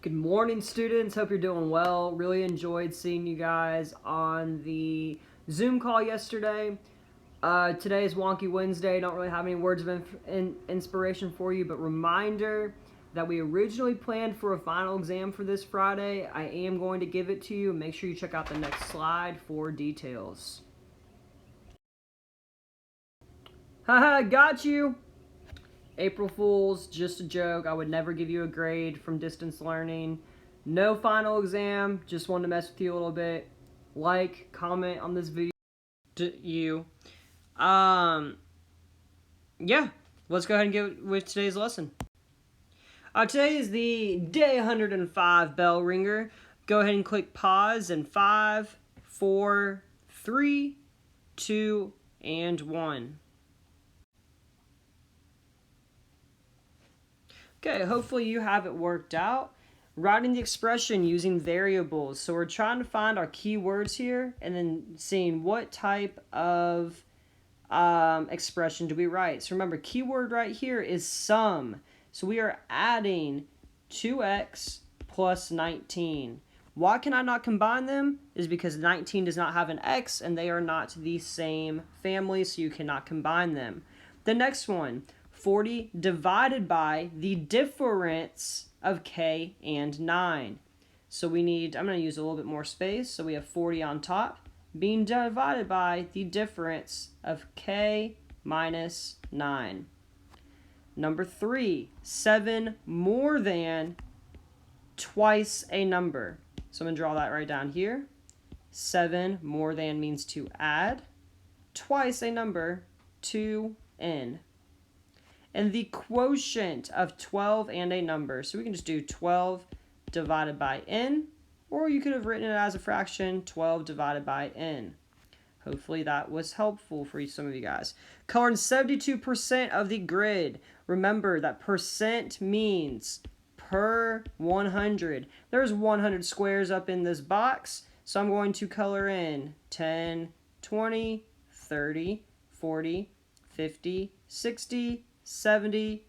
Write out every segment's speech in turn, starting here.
Good morning, students. Hope you're doing well. Really enjoyed seeing you guys on the Zoom call yesterday. Today is Wonky Wednesday. Don't really have any words of inspiration for you, but reminder that we originally planned for a final exam for this Friday. I am going to give it to you. Make sure you check out the next slide for details. Haha, got you! April Fools, just a joke. I would never give you a grade from distance learning. No final exam, just wanted to mess with you a little bit. Like, comment on this video to you. Yeah, let's go ahead and get with today's lesson. Today is the day 105 bell ringer. Go ahead and click pause in 5, 4, 3, 2, and 1. Okay, hopefully you have it worked out. Writing the expression using variables. So we're trying to find our keywords here and then seeing what type of expression do we write. So remember, keyword right here is sum. So we are adding 2x plus 19. Why can I not combine them? Is because 19 does not have an x and they are not the same family, so you cannot combine them. The next one, 40 divided by the difference of k and 9. So we need, I'm going to use a little bit more space, so we have 40 on top, being divided by the difference of k minus 9. Number 3, 7 more than twice a number. So I'm going to draw that right down here. 7 more than means to add. Twice a number, 2n. And the quotient of 12 and a number. So we can just do 12 divided by n, or you could have written it as a fraction, 12 divided by n. Hopefully that was helpful for some of you guys. Coloring 72% of the grid. Remember that percent means per 100. There's 100 squares up in this box, so I'm going to color in 10, 20, 30, 40, 50, 60, 70,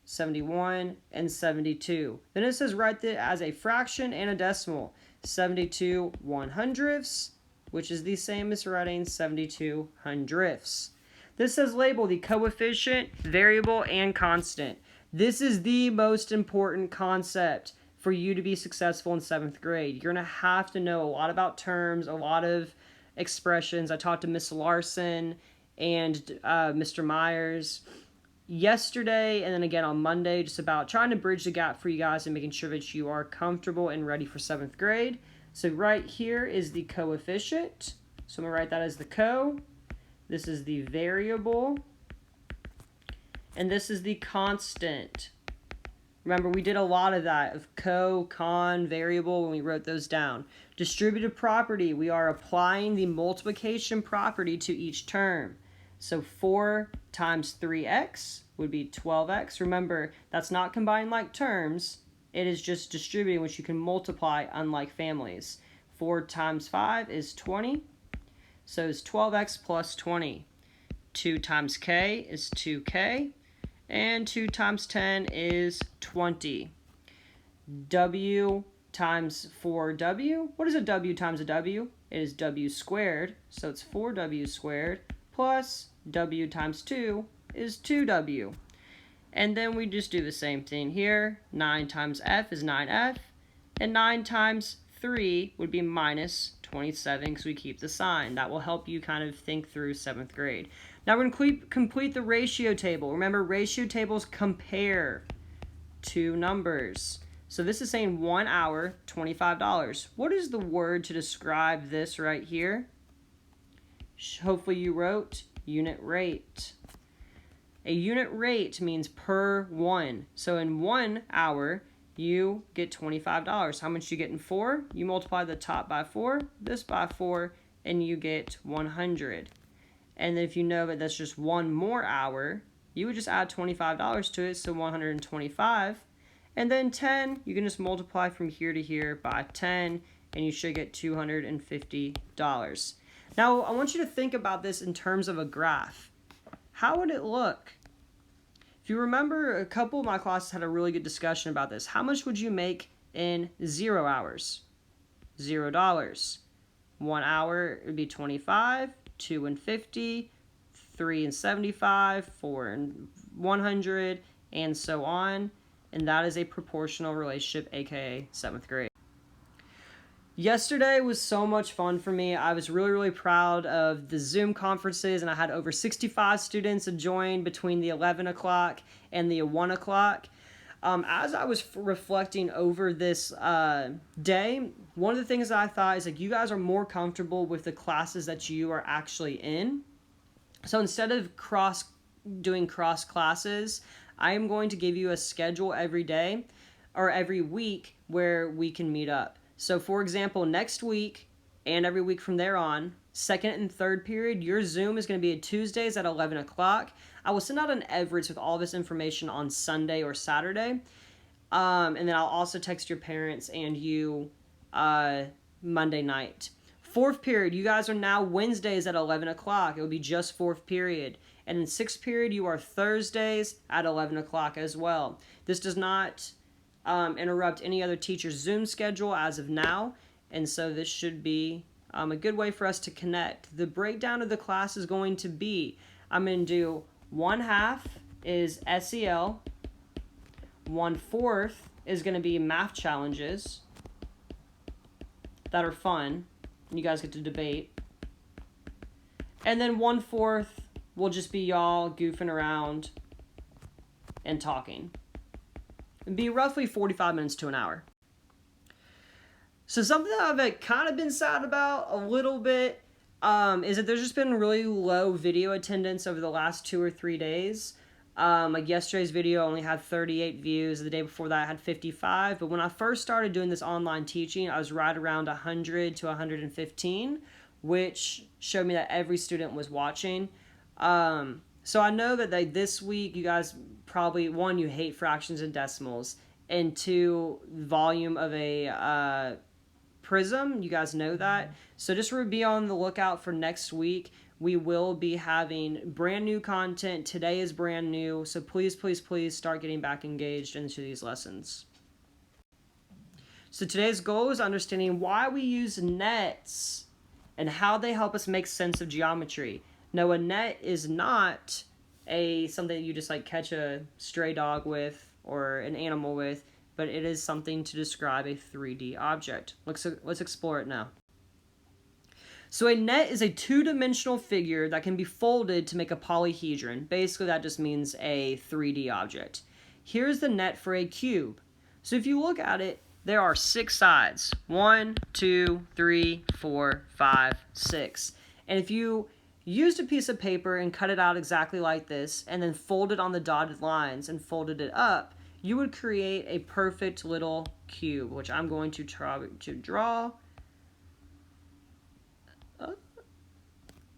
71, and 72. Then it says write it as a fraction and a decimal. 72 100ths, which is the same as writing 72 hundredths. This says label the coefficient, variable, and constant. This is the most important concept for you to be successful in 7th grade. You're going to have to know a lot about terms, a lot of expressions. I talked to Miss Larson and Mr. Myers yesterday and then again on Monday, just about trying to bridge the gap for you guys and making sure that you are comfortable and ready for 7th grade. So right here is the coefficient. So I'm going to write that as the co. This is the variable. And this is the constant. Remember, we did a lot of that of co, con, variable when we wrote those down. Distributive property, we are applying the multiplication property to each term. So 4 times 3x would be 12x. Remember, that's not combining like terms. It is just distributing, which you can multiply unlike families. 4 times 5 is 20. So it's 12x plus 20. 2 times k is 2k. And 2 times 10 is 20. W times 4w. What is a w times a w? It is w squared. So it's 4w squared. Plus w times 2 is 2w. And then we just do the same thing here. 9 times f is 9f. And 9 times 3 would be minus 27 because we keep the sign. That will help you kind of think through 7th grade. Now we're going to complete the ratio table. Remember, ratio tables compare two numbers. So this is saying 1 hour, $25. What is the word to describe this right here? Hopefully you wrote unit rate. A unit rate means per 1. So in 1 hour, you get $25. How much you get in 4? You multiply the top by 4, this by 4, and you get 100. And if you know that that's just 1 more hour, you would just add $25 to it, so 125. And then 10, you can just multiply from here to here by 10, and you should get $250. Now, I want you to think about this in terms of a graph. How would it look? If you remember, a couple of my classes had a really good discussion about this. How much would you make in 0 hours? $0. 1 hour would be 25, 2 and 50, 3 and 75, 4 and 100, and so on. And that is a proportional relationship, aka 7th grade. Yesterday was so much fun for me. I was really, really proud of the Zoom conferences, and I had over 65 students join between the 11 o'clock and the 1 o'clock. As I was reflecting over this day, one of the things that I thought is like, you guys are more comfortable with the classes that you are actually in. So instead of doing cross classes, I am going to give you a schedule every day or every week where we can meet up. So for example, next week and every week from there on, second and third period, your Zoom is going to be Tuesdays at 11 o'clock. I will send out an Everett with all this information on Sunday or Saturday. And then I'll also text your parents and you Monday night. Fourth period, you guys are now Wednesdays at 11 o'clock. It will be just fourth period. And in sixth period, you are Thursdays at 11 o'clock as well. This does not interrupt any other teacher's Zoom schedule as of now. And so this should be a good way for us to connect. The breakdown of the class is going to be, I'm going to do 1/2 is SEL. 1/4 is going to be math challenges that are fun. You guys get to debate. And then 1/4 will just be y'all goofing around and talking. It'd be roughly 45 minutes to an hour. So something that I've kind of been sad about a little bit is that there's just been really low video attendance over the last 2 or 3 days. Like yesterday's video only had 38 views. The day before that I had 55. But when I first started doing this online teaching, I was right around 100 to 115, which showed me that every student was watching. So I know that this week you guys probably, one, you hate fractions and decimals, and two, volume of a prism. You guys know that. So just be on the lookout for next week. We will be having brand new content. Today is brand new. So please, please, please start getting back engaged into these lessons. So today's goal is understanding why we use nets and how they help us make sense of geometry. No, a net is not something that you just like catch a stray dog with or an animal with, but it is something to describe a 3D object. Let's explore it now. So a net is a two-dimensional figure that can be folded to make a polyhedron. Basically, that just means a 3D object. Here's the net for a cube. So if you look at it, there are 6 sides. 1, 2, 3, 4, 5, 6. And if you used a piece of paper and cut it out exactly like this, and then folded on the dotted lines and folded it up, you would create a perfect little cube, which I'm going to try to draw.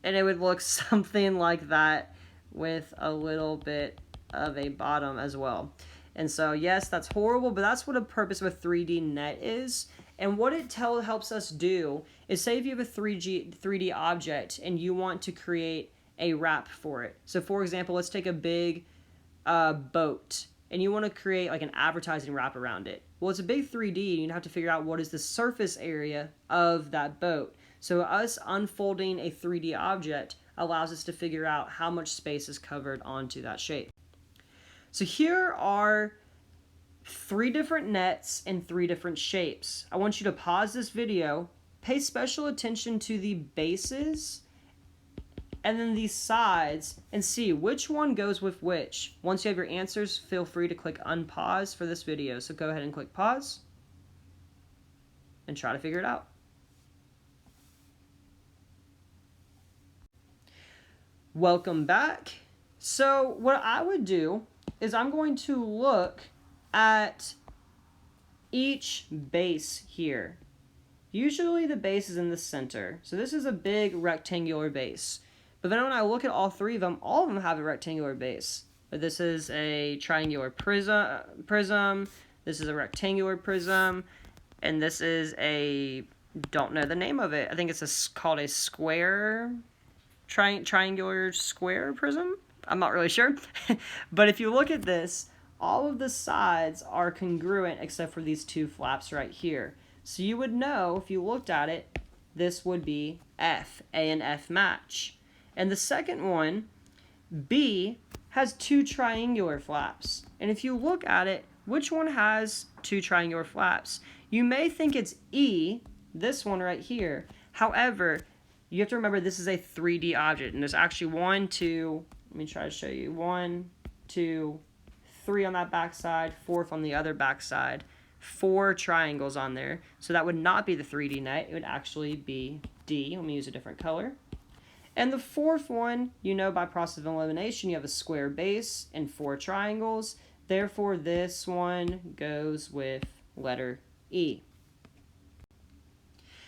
And it would look something like that with a little bit of a bottom as well. And so, yes, that's horrible, but that's what a purpose of a 3D net is. And what it helps us do is, say if you have a 3D object and you want to create a wrap for it. So for example, let's take a big boat and you want to create like an advertising wrap around it. Well, it's a big 3D and you have to figure out what is the surface area of that boat. So us unfolding a 3D object allows us to figure out how much space is covered onto that shape. So here are 3 different nets in 3 different shapes. I want you to pause this video, pay special attention to the bases and then these sides and see which one goes with which. Once you have your answers, feel free to click unpause for this video. So go ahead and click pause and try to figure it out. Welcome back. So what I would do is I'm going to look at each base here. Usually the base is in the center. So this is a big rectangular base. But then when I look at all 3 of them, all of them have a rectangular base. But this is a triangular prism. This is a rectangular prism. And this is don't know the name of it. I think it's called a square, triangular square prism. I'm not really sure. But if you look at this, all of the sides are congruent except for these two flaps right here. So you would know, if you looked at it, this would be F, A and F match. And the second one, B, has two triangular flaps. And if you look at it, which one has two triangular flaps? You may think it's E, this one right here. However, you have to remember this is a 3D object, and there's actually 1, 2, let me try to show you, 1, 2, 3 on that back side, 4th on the other back side, 4 triangles on there. So that would not be the 3D net, it would actually be D. Let me use a different color. And the 4th one, you know by process of elimination, you have a square base and 4 triangles. Therefore, this one goes with letter E.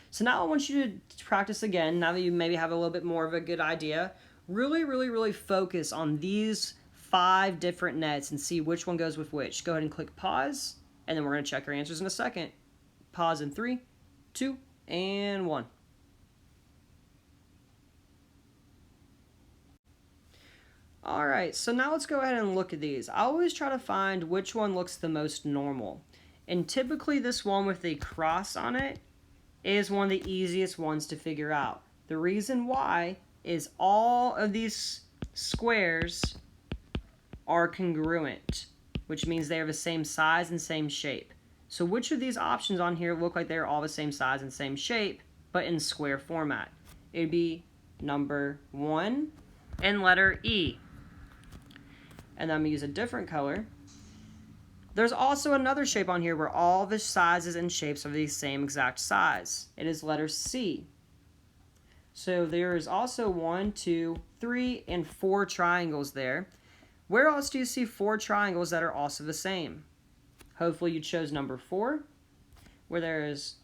So now I want you to practice again, now that you maybe have a little bit more of a good idea. Really focus on these 5 different nets and see which one goes with which. Go ahead and click pause, and then we're going to check our answers in a second. Pause in 3, 2, and 1. Alright, so now let's go ahead and look at these. I always try to find which one looks the most normal. And typically this one with a cross on it is one of the easiest ones to figure out. The reason why is all of these squares are congruent, which means they are the same size and same shape. So which of these options on here look like they're all the same size and same shape, but in square format? It would be number 1 and letter E. And I'm going to use a different color. There's also another shape on here where all the sizes and shapes are the same exact size. It is letter C. So there is also 1, 2, 3, and 4 triangles there. Where else do you see 4 triangles that are also the same? Hopefully you chose number 4, where there is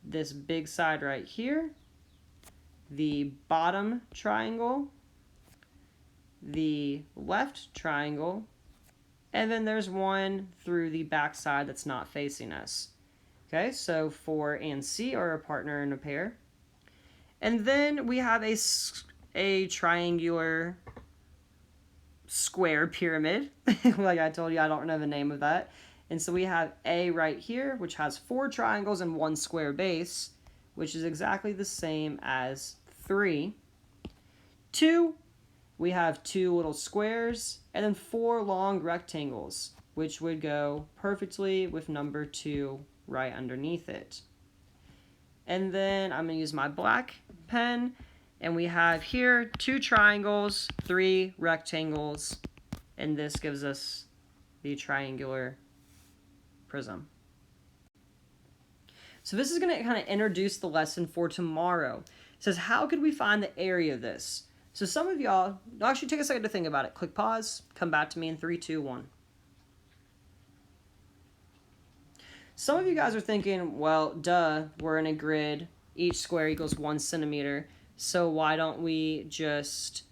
this big side right here, the bottom triangle, the left triangle, and then there's one through the back side that's not facing us. Okay, so 4 and C are a partner and a pair. And then we have a triangular square pyramid. Like I told you, I don't know the name of that. And so we have A right here, which has 4 triangles and 1 square base, which is exactly the same as 3. 2, we have 2 little squares, and then 4 long rectangles, which would go perfectly with number 2 right underneath it. And then I'm going to use my black pen, and we have here 2 triangles, 3 rectangles, and this gives us the triangular prism. So this is going to kind of introduce the lesson for tomorrow. It says, how could we find the area of this? So some of y'all, actually take a second to think about it. Click pause, come back to me in 3, 2, 1. Some of you guys are thinking, well, duh, we're in a grid. Each square equals 1 centimeter. So why don't we just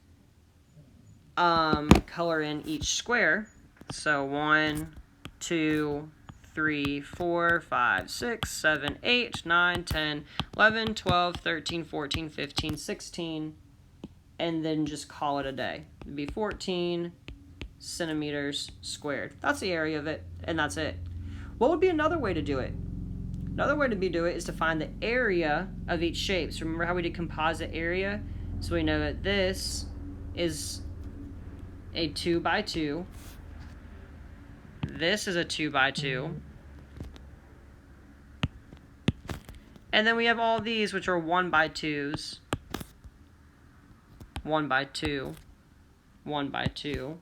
color in each square? So 1, 2, 3, 4, 5, 6, 7, 8, 9, 10, 11, 12, 13, 14, 15, 16, and then just call it a day. It'd be 14 centimeters squared. That's the area of it, and that's it. What would be another way to do it? Another way to do it is to find the area of each shape. So remember how we did composite area? So we know that this is a 2 by 2. This is a 2 by 2. And then we have all these, which are 1 by 2s. 1 by 2, 1 by 2,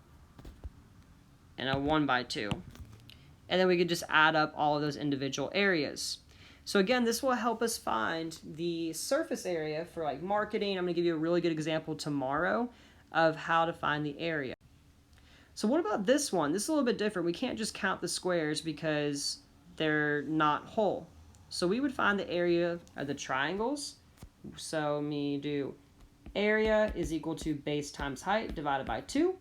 and a 1 by 2. And then we could just add up all of those individual areas. So again, this will help us find the surface area for like marketing. I'm going to give you a really good example tomorrow of how to find the area. So what about this one? This is a little bit different. We can't just count the squares because they're not whole. So we would find the area of the triangles. So me do area is equal to base times height divided by 2.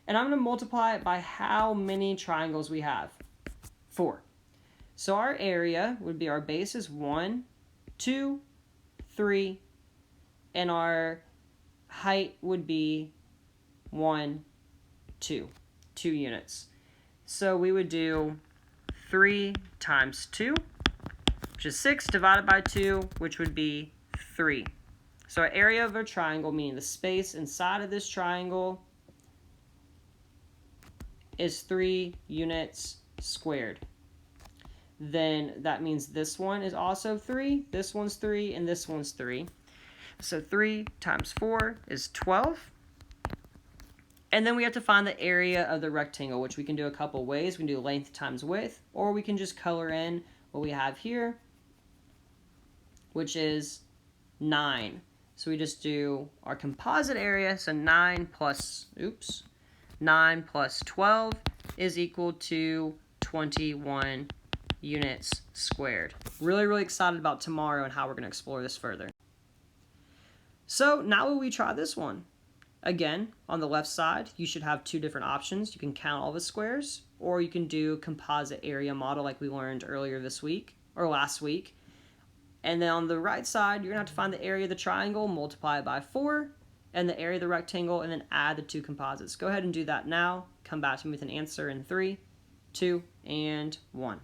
And I'm going to multiply it by how many triangles we have. 4. So our area would be, our base is 1, 2, 3, and our height would be 1, 2. 2 units. So we would do 3 times 2, which is 6, divided by 2, which would be 3. So our area of a triangle, meaning the space inside of this triangle, is 3 units squared. Then that means this one is also 3, this one's 3, and this one's 3. So 3 times 4 is 12. And then we have to find the area of the rectangle, which we can do a couple ways. We can do length times width, or we can just color in what we have here, which is 9. So we just do our composite area, so 9 plus 12 is equal to 21 units squared. Really, really excited about tomorrow and how we're going to explore this further. So now will we try this one? Again, on the left side, you should have 2 different options. You can count all the squares, or you can do composite area model like we learned earlier this week, or last week. And then on the right side, you're going to have to find the area of the triangle, multiply it by 4, and the area of the rectangle, and then add the 2 composites. Go ahead and do that now. Come back to me with an answer in 3, 2, and 1.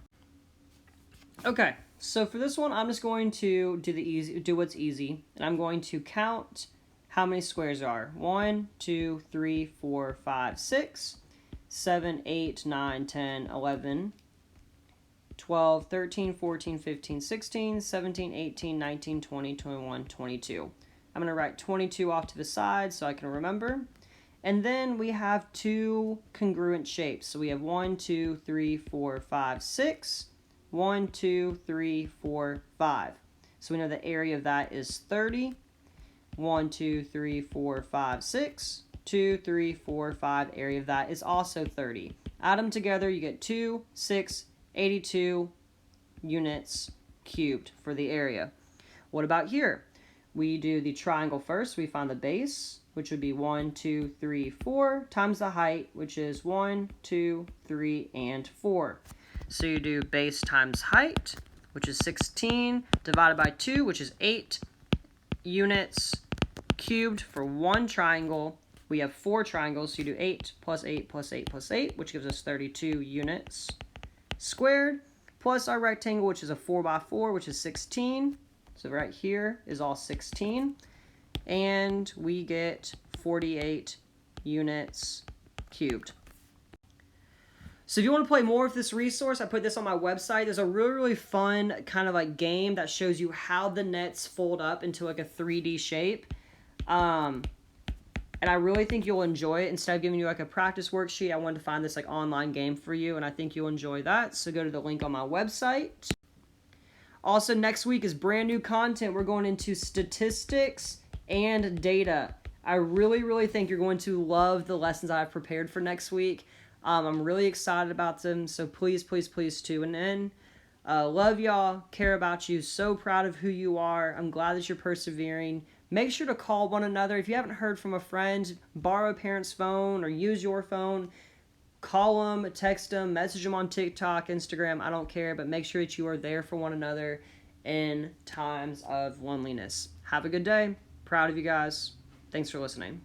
Okay, so for this one, I'm just going to do what's easy, and I'm going to count how many squares there are. 1, 2, 3, 4, 5, 6, 7, 8, 9, 10, 11, 12, 13, 14, 15, 16, 17, 18, 19, 20, 21, 22. I'm going to write 22 off to the side so I can remember. And then we have 2 congruent shapes. So we have 1, 2, 3, 4, 5, 6. 1, 2, 3, 4, 5. So we know the area of that is 30. 1, 2, 3, 4, 5, 6. 2, 3, 4, 5. Area of that is also 30. Add them together, you get 2, 6, 82 units cubed for the area. What about here? We do the triangle first. We find the base, which would be 1, 2, 3, 4, times the height, which is 1, 2, 3, and 4. So you do base times height, which is 16, divided by 2, which is 8 units cubed for one triangle. We have 4 triangles, so you do 8 plus 8 plus 8 plus 8, which gives us 32 units squared, plus our rectangle, which is a 4 by 4, which is 16. So right here is all 16. And we get 48 units cubed. So if you want to play more with this resource, I put this on my website. There's a really, really fun kind of like game that shows you how the nets fold up into like a 3D shape. And I really think you'll enjoy it. Instead of giving you like a practice worksheet, I wanted to find this like online game for you, and I think you'll enjoy that. So go to the link on my website. Also, next week is brand new content. We're going into statistics and data. I really, really think you're going to love the lessons I've prepared for next week. I'm really excited about them, so please, please, please tune in. Love y'all, care about you, so proud of who you are. I'm glad that you're persevering. Make sure to call one another. If you haven't heard from a friend, borrow a parent's phone or use your phone. Call them, text them, message them on TikTok, Instagram, I don't care, but make sure that you are there for one another in times of loneliness. Have a good day. Proud of you guys. Thanks for listening.